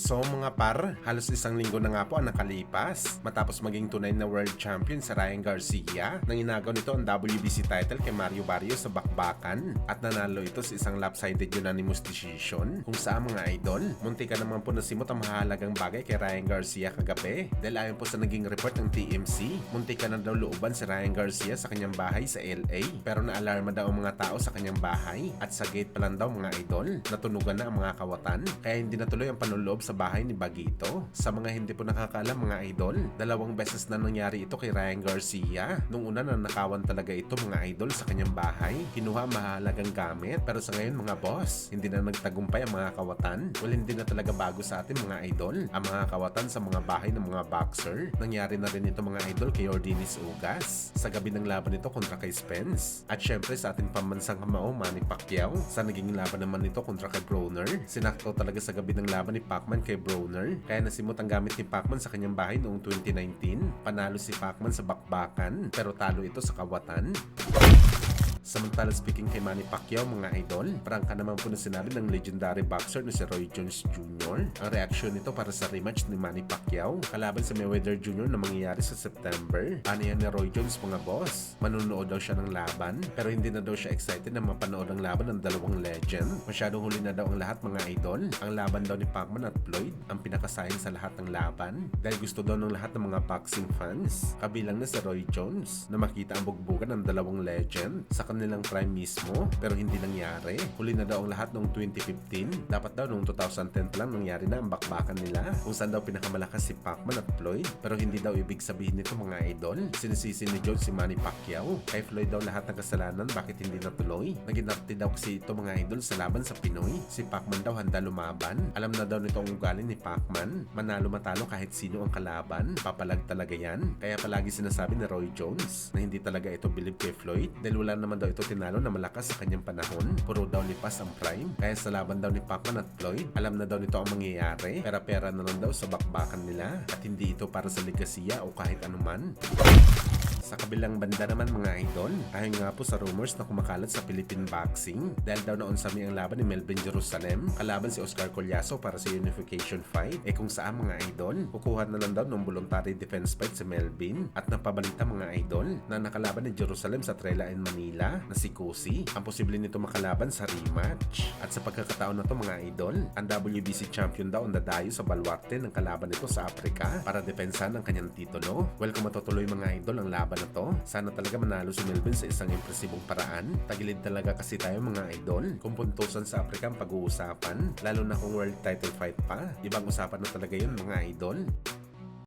So mga par, halos isang linggo na nga po ang nakalipas matapos maging tunay na world champion si Ryan Garcia nang inagaw nito ang WBC title kay Mario Barrios sa bakbakan at nanalo ito sa isang lopsided unanimous decision kung saan mga idol, muntika naman po nasimot ang mahalagang bagay kay Ryan Garcia kagabi dahil ayon po sa naging report ng TMC, muntika na daw looban si Ryan Garcia sa kanyang bahay sa LA pero naalarma daw ang mga tao sa kanyang bahay at sa gate pa lang daw mga idol, natunugan na ang mga kawatan kaya hindi natuloy ang panloloob sa bahay ni Bagito. Sa mga hindi po nakakaalam mga idol, 2 beses na nangyari ito kay Ryan Garcia. Nung una na nakawan talaga ito mga idol sa kanyang bahay, kinuha mahalagang gamit pero sa ngayon mga boss, hindi na nagtagumpay ang mga kawatan. Well, hindi na talaga bago sa atin mga idol ang mga kawatan sa mga bahay ng mga boxer. Nangyari na rin ito mga idol kay Yordenis Ugas sa gabi ng laban nito kontra kay Spence. At syempre sa ating pambansang kamao Manny Pacquiao sa naging laban naman nito kontra kay Broner. Sinakto talaga sa gabi ng laban ni Pacman kay Broner kaya nasimot ang gamit ni Pacman sa kanyang bahay noong 2019. Panalo si Pacman sa bakbakan pero talo ito sa kawatan. Samantala speaking kay Manny Pacquiao mga idol, prangka naman po na sinabi ng legendary boxer na si Roy Jones Jr. Ang reaksyon nito para sa rematch ni Manny Pacquiao kalaban sa Mayweather Jr. na mangyayari sa September. Ano yan ni Roy Jones mga boss? Manunood daw siya ng laban pero hindi na daw siya excited na mapanood ang laban ng dalawang legend. Masyadong huli na daw ang lahat mga idol. Ang laban daw ni Pacman at Floyd ang pinakasayang sa lahat ng laban dahil gusto daw ng lahat ng mga boxing fans, kabilang na si Roy Jones, na makita ang bugbugan ng dalawang legend sa nilang prime mismo pero hindi nangyari. Huli na daw ang lahat noong 2015. Dapat daw noong 2010 pa lang nangyari na ang bakbakan nila kung saan daw pinakamalakas si Pacman at Floyd pero hindi daw ibig sabihin nito mga idol. Sinisisi ni Jones si Manny Pacquiao. Kay Floyd daw lahat ng kasalanan bakit hindi natuloy. Naginarte daw kasi ito mga idol sa laban sa Pinoy. Si Pacman daw handa lumaban. Alam na daw nito ang ugali ni Pacman. Manalo matalo kahit sino ang kalaban. Papalag talaga yan. Kaya palagi sinasabi ni Roy Jones na hindi talaga ito believe kay Floyd dahil wala naman daw ito tinalo na malakas sa kanyang panahon. Puro daw lipas ang prime. Kaya sa laban daw ni Pacman at Floyd, alam na daw nito ang mangyayari. Pera-pera na lang daw sa bakbakan nila at hindi ito para sa legasiya o kahit anuman. Sa kabilang banda naman mga idol, ayon nga po sa rumors na kumakalat sa Philippine boxing dahil daw naunsami ang laban ni Melvin Jerusalem kalaban si Oscar Collazo para sa unification fight. Kung saan mga idol, kukuha na lang daw ng voluntary defense fight si Melvin at napabalita mga idol na nakalaban ni Jerusalem sa Trela in Manila na si Kusi. Ang posible nito makalaban sa rematch. At sa pagkakataon na to mga idol, ang WBC champion daw ang dadayo sa baluarte ng kalaban nito sa Africa para depensahan ang kanyang titulo. Well, kung matutuloy mga idol ang laban na to, sana talaga manalo si Melvin sa isang impresibong paraan. Tagilid talaga kasi tayo mga idol. Kung puntusan sa Africa ang pag-uusapan, lalo na kung world title fight pa, ibang usapan na talaga yun mga idol.